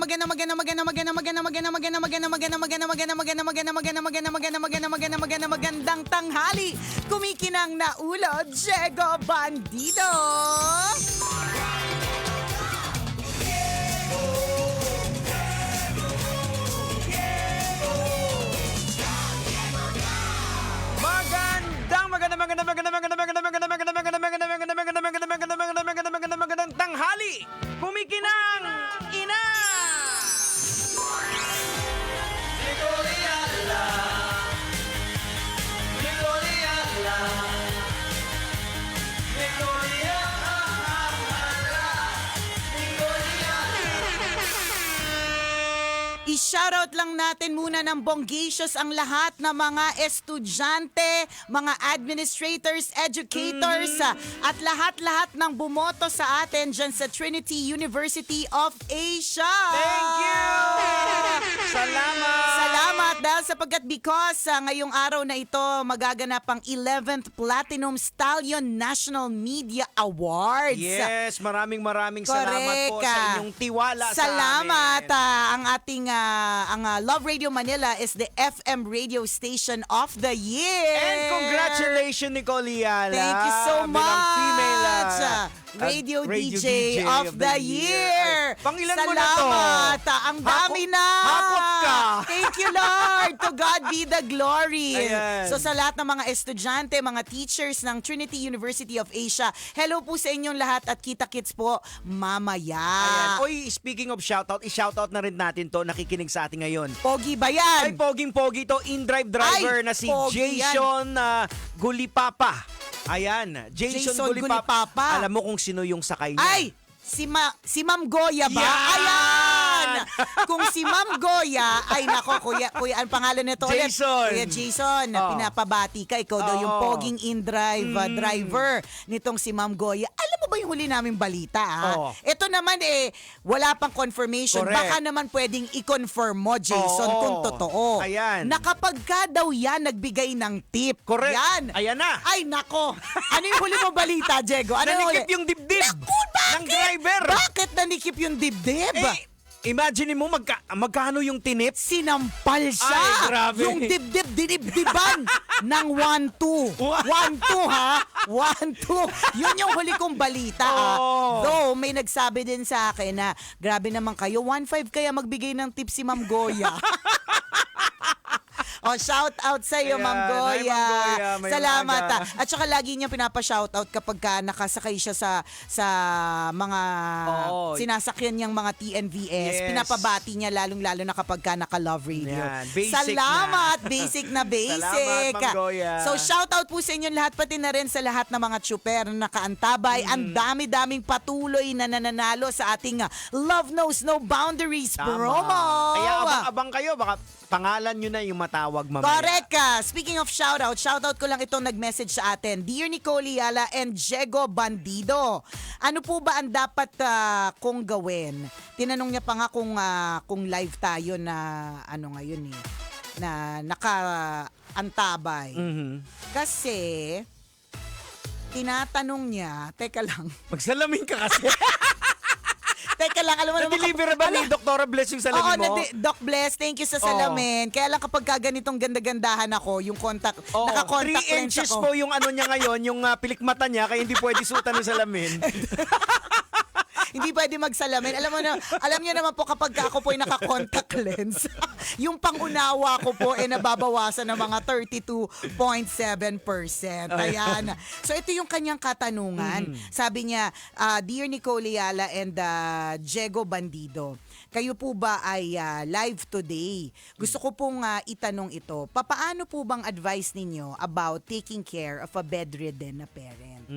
magandang tanghali. Kumikinang na ulo, Diego Bandido. Magandang tanghali. Kumikinang ina. I-shoutout lang natin muna ng bonggacious ang lahat ng mga estudyante, mga administrators, educators, at lahat-lahat ng bumoto sa atin dyan sa Trinity University of Asia. Thank you! Salamat! Salamat dahil sapagkat because ngayong araw na ito magaganap ang 11th Platinum Stallion National Media Awards. Yes, maraming salamat po sa inyong tiwala Salamat, sa amin. Ang ating Love Radio Manila is the FM radio station of the year. And congratulations, Nicole Yala. Thank you so much. Bilang female Radio DJ of the year. Pangilan mo na to? Salamat. Ang dami na. Hakot ka. Thank you, Lord. To God be the glory. Ayan. So sa lahat ng mga estudyante, mga teachers ng Trinity University of Asia, hello po sa inyong lahat at kita-kits po mamaya. Ayan. Oy, speaking of shoutout, i-shoutout na rin natin to, nakikinig sa atin ngayon. Pogi ba yan? Ay, poging-pogi to, in-drive driver Ay, na si pogi Jason Gulipapa. Ayan, Jason Gulipapa. Alam mo kung sino yung sakay niya? Ay! Si Ma'am Goya ba? Yan! Ayan! Kung si Ma'am Goya, ay nako, kuya, ang pangalan nito ulit. Jason. Kuya Jason, pinapabati ka. Ikaw daw yung poging in-drive driver nitong si Ma'am Goya. Alam mo ba yung huli naming balita? Ito naman wala pang confirmation. Correct. Baka naman pwedeng i-confirm mo, Jason, kung totoo. Ayan. Na kapag ka daw yan nagbigay ng tip. Correct. Yan. Ayan na. Ay nako. Ano yung huli mo balita, Diego? Ano yung huli? Nanikip yung dibdib Naku, ng driver. Bakit nanikip yung dibdib? Imagine mo magkano yung tinip? Sinampal siya. Ay, grabe. Yung dibdib, dinibdiban ng 1-2. 1-2 ha? 1-2. Yun yung huli kong balita. Though, may nagsabi din sa akin na grabe naman kayo, 1-5 kaya magbigay ng tip si Ma'am Goya. Shout out sa iyo, Ma'am Goya. Salamat. At saka lagi niya pinapa-shout out kapag nakasakay siya sa mga sinasakyan niyang mga TNVS. Yes. Pinapabati niya lalong-lalo na kapag naka-Love Radio. Yan. Basic Salamat. na. Basic na basic. Salamat, Ma'am Goya. So shout out po sa inyo lahat, pati na rin sa lahat ng mga tsuper na nakaantabay. Ang dami-daming patuloy na nananalo sa ating Love Knows No Boundaries promo. Kaya abang kayo, baka pangalan nyo na yung matawag mamaya. Correct ka. Speaking of shoutout ko lang itong nag-message sa atin. Dear Nicole Yala and Diego Bandido, ano po ba ang dapat kong gawin? Tinanong niya pa nga kung live tayo na ngayon na nakaantabay. Kasi tinatanong niya, teka lang. Magsalamin ka kasi. Teka lang, alam mo naman. Na-deliver ba ni Dr. Bless yung salamin mo? Doc Bless, thank you sa salamin. Kaya lang kapag ganitong ganda-gandahan ako, yung contact, naka-contact 3 lens inches ako. po yung niya ngayon, yung pilikmata niya, kaya hindi pwede suotan ng salamin. Hindi pwede magsalamin. Alam niyo naman po kapag ako po ay naka-contact lens, yung pangunawa ko po ay nababawasan ng mga 32.7%. Ayan. So ito yung kanyang katanungan. Sabi niya, Dear Nicole Yala and Diego Bandido, kayo po ba ay live today? Gusto ko pong itanong ito. Papaano po bang advice ninyo about taking care of a bedridden na parent?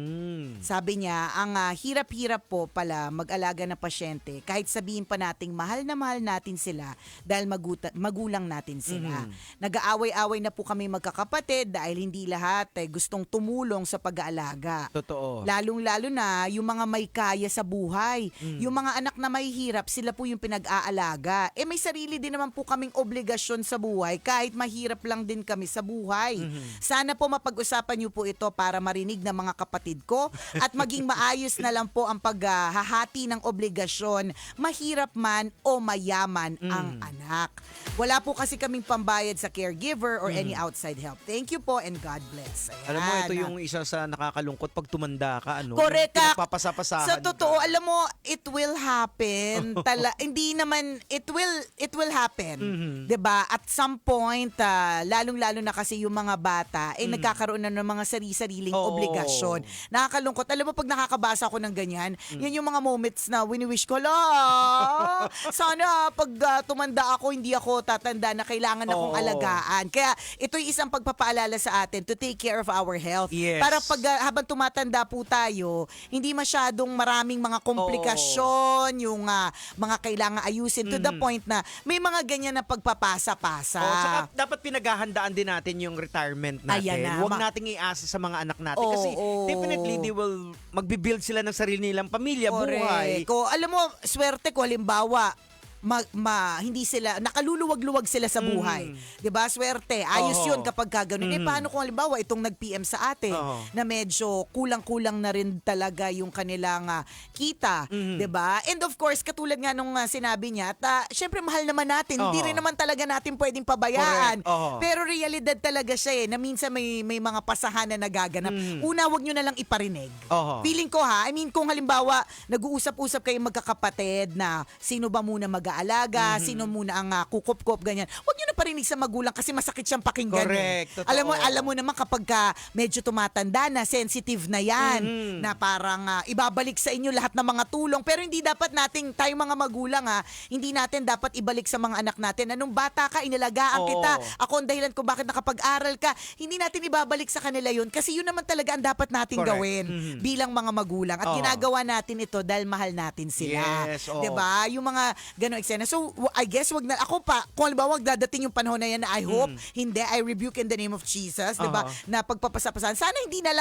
Sabi niya, ang hirap-hirap po pala mag-alaga na pasyente kahit sabihin pa nating mahal na mahal natin sila dahil magulang natin sila. Nag-aaway-away na po kami magkakapatid dahil hindi lahat gustong tumulong sa pag-aalaga. Totoo. Lalong-lalo na yung mga may kaya sa buhay. Yung mga anak na may hirap, sila po yung pinag pag-aalaga. Eh may sarili din naman po kaming obligasyon sa buhay kahit mahirap lang din kami sa buhay. Sana po mapag-usapan niyo po ito para marinig ng mga kapatid ko at maging maayos na lang po ang paghahati ng obligasyon, mahirap man o mayaman ang anak. Wala po kasi kaming pambayad sa caregiver or any outside help. Thank you po and God bless. Ayan. Alam mo, ito yung isa sa nakakalungkot pag tumanda ka, ano? Correct. Pinagpapasapasahan Sa totoo, ka. alam mo, it will happen. Hindi naman, it will happen. 'Di ba? At some point, lalong-lalo na kasi yung mga bata, nagkakaroon na ng mga sariling Oo. obligasyon. Nakakalungkot. Alam mo, pag nakakabasa ako ng ganyan, yan yung mga moments na wini-wish ko, sana pag tumanda ako, hindi ako tatanda na kailangan akong Oo. alagaan. Kaya ito'y isang pagpapaalala sa atin to take care of our health. Yes. Para pag habang tumatanda po tayo, hindi masyadong maraming mga komplikasyon, yung mga kailangan ayusin to the point na may mga ganyan na pagpapasa-pasa. Tsaka dapat pinaghahandaan din natin yung retirement natin. Ayan na. Huwag nating iasa sa mga anak natin. Kasi Oo. definitely, they will magbibuild sila ng sarili nilang pamilya, buhay. Ko, alam mo, swerte ko, halimbawa, hindi sila nakaluluwag-luwag sila sa buhay. 'Di ba? Swerte. Ayos Oo. 'yun kapag ganoon. Paano kung halimbawa itong nag-PM sa atin na medyo kulang-kulang na rin talaga yung kanilang kita, 'di ba? And of course, katulad nga nung sinabi niya, syempre mahal naman natin. Hindi rin naman talaga natin pwedeng pabayaan. Pero realidad talaga siya na minsan may mga pasahan na nagaganap. Una, wag niyo na lang iparinig. Feeling ko I mean kung halimbawa nag-uusap-usap kayong magkakapatid na sino ba muna mag-aalaga, sino muna ang kukup-kup, ganyan. Huwag nyo na parinig sa magulang kasi masakit siyang pakinggan. Correct. Totoo. Alam mo naman kapag medyo tumatanda na, sensitive na yan, na parang ibabalik sa inyo lahat ng mga tulong. Pero hindi dapat tayong mga magulang hindi natin dapat ibalik sa mga anak natin. Anong bata ka, inalagaan kita. Ako ang dahilan kung bakit nakapag-aral ka. Hindi natin ibabalik sa kanila yun kasi yun naman talaga ang dapat nating Correct. gawin bilang mga magulang. At ginagawa natin ito dahil mahal natin sila. Yes, 'Di ba? Yung mga ganong eksena. So, I guess wag na ako pa kung halimbawa dadating yung panahon na yan na I hope hindi, I rebuke in the name of Jesus, 'di ba? Na pagpapasapasan. Sana hindi na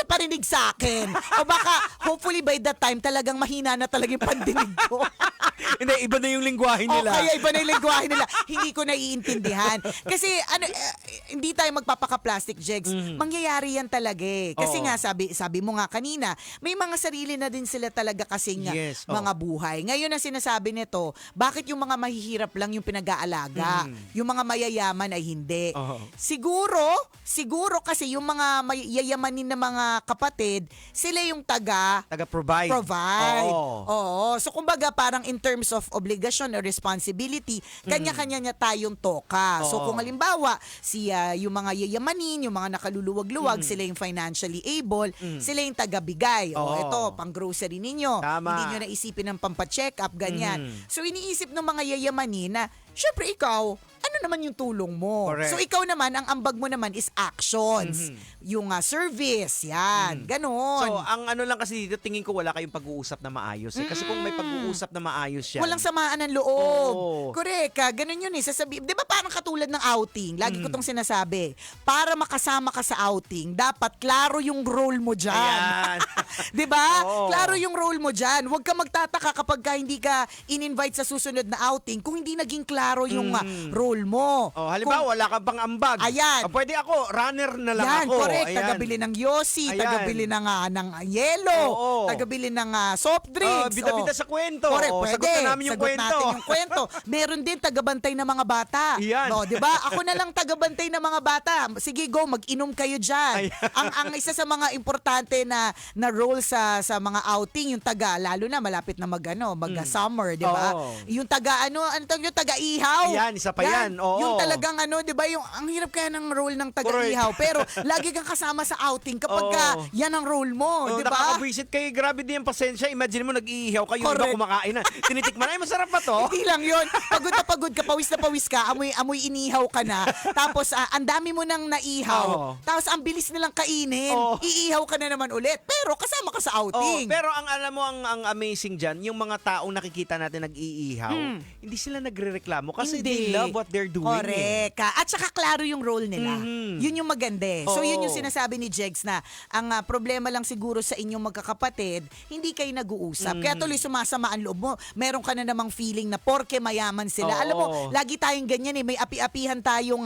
parinig sa akin. O baka hopefully by that time talagang mahina na talaga yung pandinig ko. Hindi, iba na yung lingwahe nila. O kaya iba na yung lingwahe nila. Hindi ko naiintindihan. Kasi hindi tayo magpapaka-plastic jegs. Mangyayari yan talaga eh. Kasi nga sabi mo nga kanina, may mga sarili na din sila talaga kasing mga buhay. Ngayon ang sinasabi nito, bakit yung mga mahihirap lang yung pinag-aalaga? Yung mga mayayaman ay hindi. Siguro kasi yung mga mayayamanin na mga kapatid, sila yung taga-provide. Oo. So kumbaga parang in terms of obligation or responsibility, kanya-kanya niya tayong toka. So kung halimbawa, yung mga yayamanin, yung mga nakaluluwag-luwag, sila yung financially able, sila yung tagabigay. Ito, pang grocery ninyo. Tama. Hindi nyo naisipin ng pampacheck up, ganyan. So iniisip ng mga yayamanin na, syempre ikaw, ano naman yung tulong mo? Correct. So ikaw naman, ang ambag mo naman is actions. Yung service, yan. Ganon. So, ang ano lang kasi dito, tingin ko wala kayong pag-uusap na maayos. Kasi kung may pag-uusap na maayos yan. Walang samaan ng loob. Correct. Ganun yun eh. Di ba parang katulad ng outing? Lagi ko tong sinasabi. Para makasama ka sa outing, dapat klaro yung role mo dyan. Ayan. Di ba? Oo. Klaro yung role mo dyan. Huwag ka magtataka kapag hindi ka in-invite sa susunod na outing kung hindi naging klaro yung role mo. Halimbawa, wala ka bang ambag. Ayan. Pwede ako, runner na lang Yan, ako. correct. Ayan. Tagabili ng yosi, Ayan. tagabili ng yelo, tagabili ng soft drinks. Bida-bida sa kwento. Correct, pwede. Sagot na namin yung Sagot kwento. natin yung kwento. Meron din tagabantay ng mga bata. Yan. No, 'di ba? Ako na lang tagabantay ng mga bata. Sige, go, mag-inom kayo diyan. Ang isa sa mga importante na role sa mga outing, yung lalo na malapit na mag-summer, 'di ba? Yung taga-ihaw. Yan, isa pa yan. Oo. Yung talagang 'di ba? Yung ang hirap kaya ng role ng taga-ihaw, pero lagi kang kasama sa outing kapag yan ang role mo, 'di ba? Nakaka-visit kayo, grabe din yung pasensya. Imagine mo, nag-iihaw kayo, iba Correct. kumakain na. Tinitikman na, masarap pa to. Hindi lang yun. Pagod na pagod ka, pawis na pawis ka, amoy inihaw ka na. Tapos, ang dami mo nang naihaw. Tapos, ang bilis nilang kainin. Iihaw ka na naman ulit. Pero, kasama ka sa outing. Pero ang alam mo, ang amazing dyan, yung mga taong nakikita natin nag-iihaw, hindi sila nagre-reklamo kasi Hindi. they love what they're they're doing. Correct. At saka klaro yung role nila. Yun yung maganda eh. So Oo. yun yung sinasabi ni Jegs na ang problema lang siguro sa inyong magkakapatid, hindi kayo nag-uusap. Kaya tuloy sumasama ang loob mo. Meron ka na namang feeling na porke mayaman sila. Oo. Alam mo, lagi tayong ganyan eh. May api-apihan tayong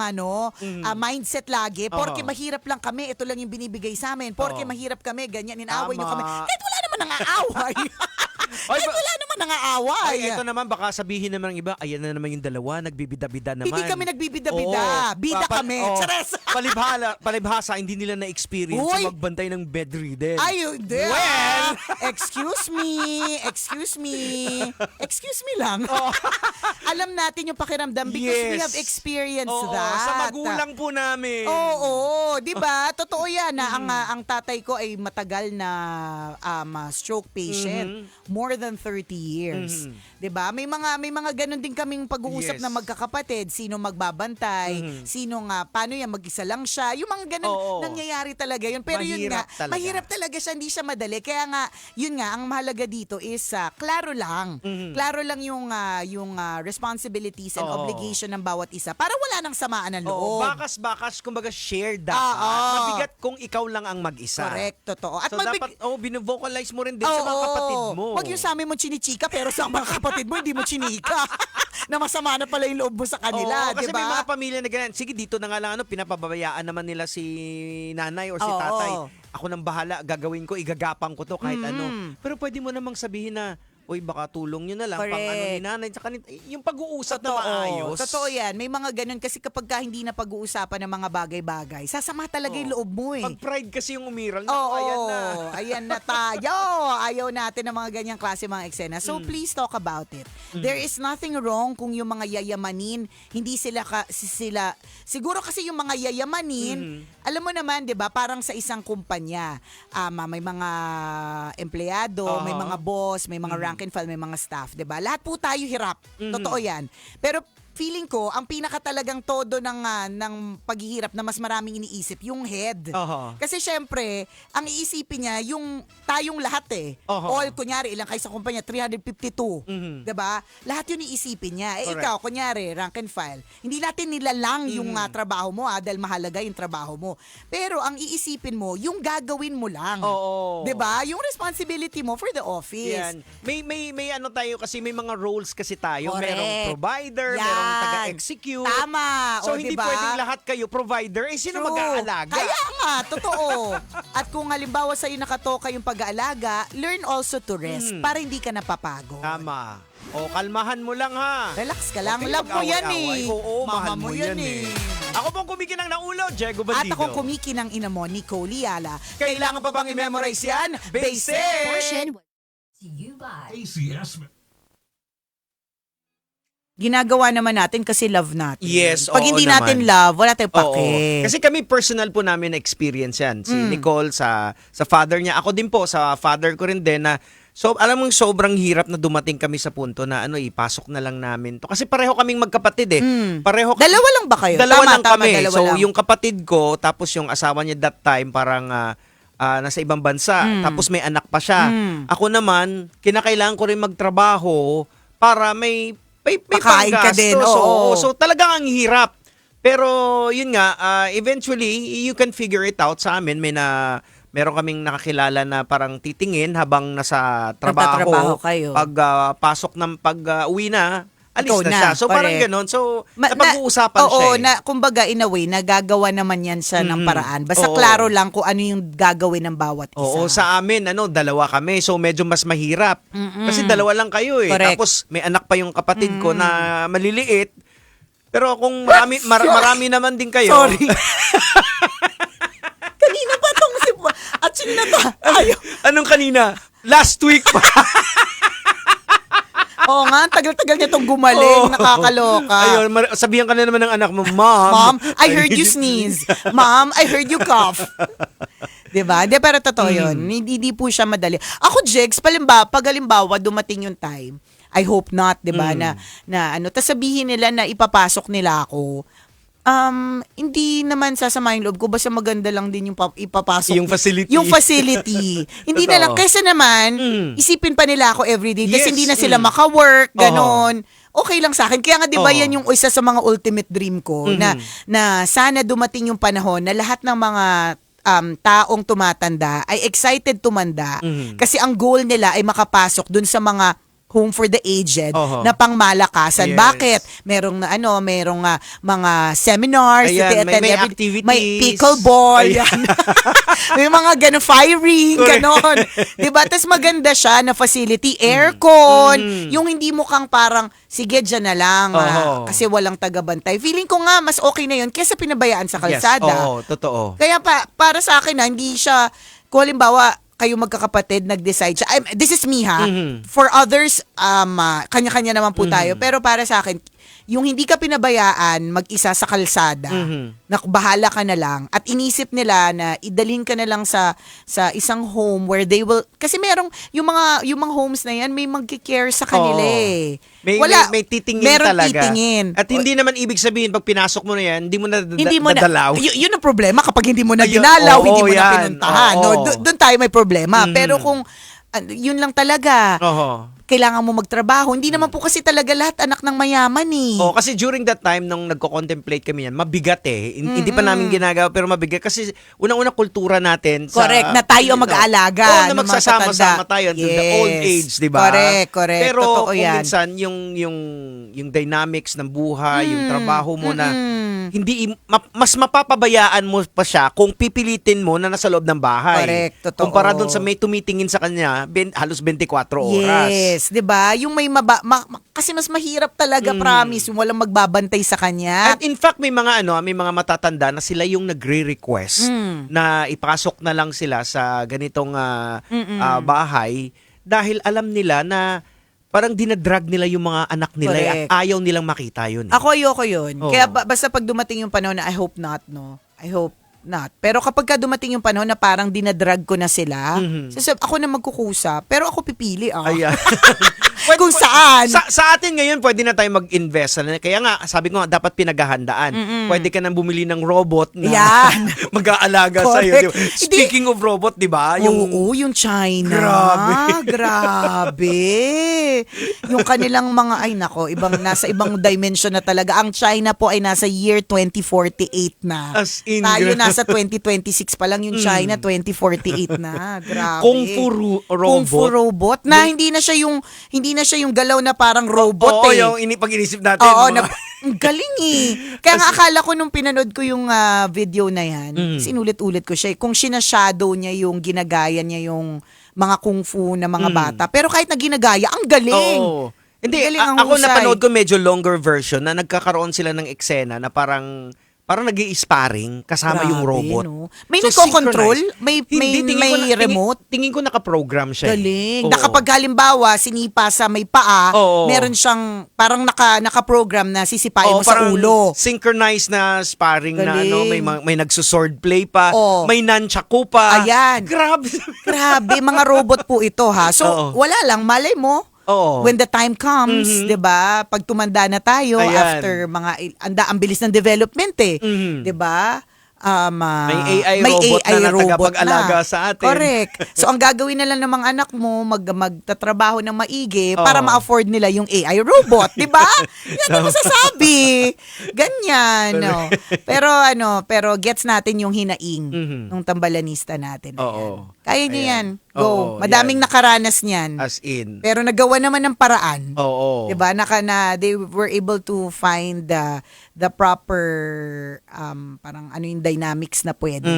mindset lagi. Porke mahirap lang kami, ito lang yung binibigay sa amin. Porke mahirap kami, ganyan, inaaway nyo kami. Kahit wala naman nangaaway. Kahit wala naman nangaaway. Ay, ito naman, baka sabihin naman ng iba, ayan na naman yung dalawa, nagbibida-bida naman. Hindi kami nagbibida-bida. Bida kami. Chares. Palibhasa, hindi nila na-experience Uy! yung magbantay ng bedridden. Ay, hindi. Well! Excuse me lang. Alam natin yung pakiramdam because we have experienced Oo, that. sa magulang po namin. Oo, 'di ba? Totoo 'yan na ang tatay ko ay matagal na stroke patient, more than 30 years. 'Di ba? May mga ganun din kaming pag-uusap Yes. na magkakapatid, sino magbabantay, sino nga paano yan mag-isa lang siya. Yung mga ganun Oo. nangyayari talaga 'yun. Pero yun nga, Mahirap talaga. mahirap talaga siya, hindi siya madali. Kaya nga, yun nga ang mahalaga dito is klaro lang. Klaro lang yung responsibilities and Oo. obligation ng bawat isa para wala nang samaan ng loob. Bakas-bakas, kumbaga shared dapat. Oo. Mabigat kung ikaw lang ang mag-isa. Correct, totoo. At So dapat, bino-vocalize mo rin din sa mga kapatid mo. Huwag yung sa amin mo chinichika pero sa mga kapatid mo hindi mo chinika. Na masama na pala yung loob mo sa kanila, Oo, kasi di ba? may mga pamilya na ganyan. Sige, dito na nga lang, pinapababayaan naman nila si nanay or si Oo. tatay. Ako nang bahala, gagawin ko, igagapang ko to kahit ano. Pero pwede mo namang sabihin na, uy, baka tulong nyo na lang, pang ano ni nanay. Tsaka yung pag-uusap na maayos. Totoo yan. May mga ganun kasi kapag hindi na pag-uusapan ng mga bagay-bagay, sasama talaga yung loob mo eh. Pag pride kasi yung umiral, Oo, ayan na. ayan na tayo. Ayaw natin ng mga ganyang klase mga eksena. So please talk about it. There is nothing wrong kung yung mga yayamanin, hindi sila siguro kasi yung mga yayamanin, alam mo naman, 'di ba, parang sa isang kumpanya, may mga empleyado, may mga boss, may mga rank and file, may mga staff, 'di ba? Lahat po tayo hirap. Totoo 'yan. Pero feeling ko, ang pinaka talagang todo ng paghihirap na mas maraming iniisip, yung head. Oho. Kasi syempre, ang iisipin niya, yung tayong lahat eh. Oho. All, kunyari, ilang kayo sa kumpanya, 352. Diba? Lahat yun iisipin niya. Correct. Ikaw, kunyari, rank and file. Hindi natin nilalang yung trabaho mo, dahil mahalaga yung trabaho mo. Pero ang iisipin mo, yung gagawin mo lang. Oo. Diba? Yung responsibility mo for the office. Yan. May ano tayo kasi may mga roles kasi tayo. Correct. Merong provider, Yan. merong taga-execute. Tama. So O, hindi diba? pwedeng lahat kayo provider. Sino True. mag-aalaga? Kaya nga, totoo. At kung halimbawa sa'yo nakatoka yung pag-aalaga, learn also to rest para hindi ka napapagod. Tama. O, kalmahan mo lang ha. Relax ka lang. Okay, Love mo yan mag-away-away. eh. Oo, Mama mahal mo yan eh. Ako pong kumikinang naulo, Diego At Bandido. ako kumiki ng ina mo, Nicole Liala. Kailangan pa bang i-memorize yan? Basic! Portion to you by ACS. Ginagawa naman natin kasi love natin. Yes, Pag oo hindi naman. natin love, wala tayong Oo. pake. Kasi kami personal po namin na experience yan. Si Nicole sa father niya. Ako din po sa father ko rin din na alam mo sobrang hirap na dumating kami sa punto na ipasok na lang namin to. Kasi pareho kaming magkapatid eh. Pareho Dalawa lang ba kayo? Dalawa Tama, lang tama, kami. dalawa So lang. yung kapatid ko tapos yung asawa niya that time parang nasa ibang bansa. Tapos may anak pa siya. Ako naman, kinakailangan ko rin magtrabaho para may Pakain ka din, panggastos. oo. So talagang ang hirap. Pero yun nga, eventually you can figure it out sa amin. Meron kaming nakakilala na parang titingin habang nasa Nagtatrabaho trabaho. kayo. Pag uwi na, alis Ikaw na na, siya. So parang correct. ganon. So Ma- napag-uusapan siya. Oo, eh. kumbaga in a way, nagagawa naman yan siya ng paraan. Basta Oo. klaro lang kung ano yung gagawin ng bawat isa. Oo, sa amin, dalawa kami. So, medyo mas mahirap. Kasi dalawa lang kayo eh. Correct. Tapos, may anak pa yung kapatid ko na maliliit. Pero kung marami naman din kayo. Sorry. Kanina pa tong si... At sino na to? Ayaw. Anong kanina? Last week pa. Oo nga, tagal-tagal niya tong gumaling. Nakakaloka. Ayun, sabihan ka na naman ng anak mo, Mom. Mom, I heard you sneeze. Mom, I heard you cough. Diba? Di, pero totoo yun. Hindi po siya madali. Ako, Jegs, pag halimbawa dumating yung time, I hope not, diba, na ano, tas sabihin nila na ipapasok nila ako, Hindi naman sasama yung loob ko, basta maganda lang din yung ipapasok. Yung facility. Yung facility. Hindi na lang, Totoo. kaysa naman, Mm. isipin pa nila ako everyday, kasi Yes, hindi na sila mm. maka-work, ganon. Okay lang sa akin. Kaya nga 'di ba Oo. yan yung isa sa mga ultimate dream ko na sana dumating yung panahon na lahat ng mga taong tumatanda ay excited tumanda kasi ang goal nila ay makapasok dun sa mga home for the aged Oho. na pangmalakasan. Yes. Bakit? Merong mga seminars, Ayan, may may activities. pickleball, Ayan. yan. May mga ganun, firing, Correct. ganon. Diba? Tapos maganda siya na facility, aircon, yung hindi mo kang parang, sige, dyan na lang, Oho. kasi walang tagabantay. Feeling ko nga, mas okay na yun kaysa pinabayaan sa kalsada. Yes. Oo, totoo. Kaya para sa akin hindi siya, kung halimbawa, kayo magkakapatid, nag-decide siya. This is me ha. For others, kanya-kanya naman po tayo. Pero para sa akin, yung hindi ka pinabayaan mag-isa sa kalsada, na bahala ka na lang, at inisip nila na idalhin ka na lang sa isang home where they will, kasi merong, yung mga homes na yan, may magki-care sa kanila Oo. eh. May titingin meron talaga. titingin. At hindi naman ibig sabihin, pag pinasok mo na yan, hindi mo na Hindi mo dadalaw. yun ang problema kapag hindi mo na Ayun, dinalaw, oo, hindi mo na yan. pinuntahan. Oo. No? Doon tayo may problema. Pero kung yun lang talaga, Oo. kailangan mo magtrabaho. Hindi naman po kasi talaga lahat anak ng mayaman eh. Oh, kasi during that time nung nagko-contemplate kami yan, mabigat eh. Hindi pa namin ginagawa pero mabigat kasi unang-una kultura natin sa Correct, na tayo ang mag-aalaga Oh, na ng mga magsasama-sama tatanda. tayo until the Yes. old age, 'di ba? Correct. Pero Totoo kung yan. minsan yung dynamics ng buhay, yung trabaho mo na hindi mas mapapabayaan mo pa siya kung pipilitin mo na nasa loob ng bahay. Correct, totoo. Kumpara doon sa may tumitingin sa kanya halos 24 oras. Yes, 'di ba? Yung may kasi mas mahirap talaga, promise, yung walang magbabantay sa kanya. At in fact, may mga matatanda na sila yung nagre-request na ipasok na lang sila sa ganitong bahay dahil alam nila na parang dinadrag nila yung mga anak nila Correct. at ayaw nilang makita yun. Ako ayoko yun. Oo. Kaya basta pag dumating yung panahon na I hope not, no? I hope not. Pero kapag ka dumating yung panahon na parang dinadrag ko na sila, ako na magkukusa. Pero ako pipili, Ayan. Kung saan. Sa atin ngayon, pwede na tayo mag-invest. Kaya nga, sabi ko nga, dapat pinaghahandaan. Pwede ka nang bumili ng robot na Yan. mag-aalaga sa'yo. Correct. Di ba? Speaking of robot, di ba? Oo, yung China. Grabe. Yung kanilang mga, nasa ibang dimension na talaga. Ang China po ay nasa year 2048 na. As in, Tayo grabe. nasa 2026 pa lang, yung China 2048 na. Grabe. Kung fu robot. Kung fu robot na hindi na siya yung galaw na parang robot Oo, eh. yung pag-inisip natin. Oo, mga- ang galing eh. Kaya nga akala ko nung pinanood ko yung video na yan, sinulit-ulit ko siya. Kung sinashadow niya yung ginagaya niya yung mga kung fu na mga bata. Pero kahit na ginagaya, ang galing. Oo. Hindi, Galing ang ako husay. napanood ko medyo longer version na nagkakaroon sila ng eksena na parang nag-i-sparring kasama yung Grabe, robot. no? May So, nagko-control? synchronized. May Hindi, remote? Tingin ko naka-program siya. Galing. Oo. Na kapag halimbawa, sinipa sa may paa, Oo. meron siyang parang naka-program na sisipain mo Oo, sa parang ulo. synchronized na sparring na Galing. may nagsusword play pa, Oo. may nunchaku pa. Ayan. Grabe. Grabe, mga robot po ito ha. So, Oo. wala lang, malay mo. Oo. When the time comes, 'di ba? Pag tumanda na tayo Ayan. after ang bilis ng development eh, 'di ba? May AI robot na tagapag-alaga sa atin. Correct. So ang gagawin na lang ng mga anak mo, magtatrabaho ng maigi Oo. para ma-afford nila yung AI robot, 'di ba? Yan ang masasabi. Ganyan, no. Pero gets natin yung hinaing nung tambalanista natin. Ayan. Oo. Kaya niyo Ayan. yan. Go. Oo, Madaming yan. nakaranas niyan. As in. Pero nagawa naman ng paraan. Oo. 'Di ba? They were able to find the proper parang yung dynamics na pwede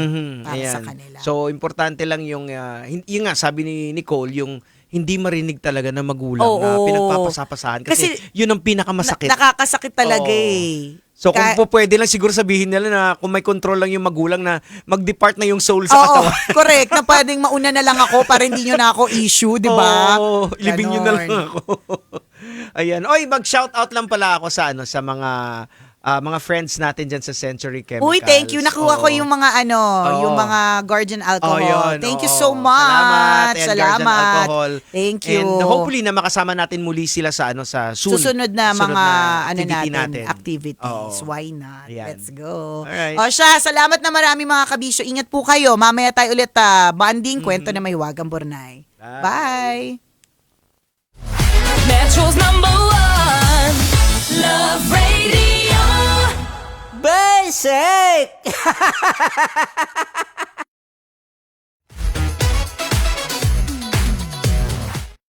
para Ayan. sa kanila. So, importante lang yung yun nga, sabi ni Nicole, yung hindi marinig talaga ng magulang na Oo. pinagpapasapasahan. Kasi yun ang pinakamasakit. Nakakasakit talaga Oo. eh. So kung pwede lang siguro sabihin nila na kung may control lang yung magulang na mag-depart na yung soul sa Oo, katawan. correct. Na pwedeng mauna na lang ako para hindi nyo na ako issue, di ba? Oo, libing nyo na lang Ganon. ako. Ayan. Oy, mag-shoutout lang pala ako sa sa mga mga friends natin dyan sa Century Chemicals. Uy, thank you. Nakuha ko Oo. yung mga Oo. yung mga Guardian Alcohol. Yun, Thank you oo. so much. Salamat. And Guardian Alcohol. Thank you. And hopefully na makasama natin muli sila sa sa soon. Susunod na mga activity natin, activities. Oo. Why not? Ayan. Let's go. Alright. O siya, salamat na marami mga kabisyo. Ingat po kayo. Mamaya tayo ulit banding, kwento na may Wagang Bornay. Bye. Metro's #1 Love Radio. Basic!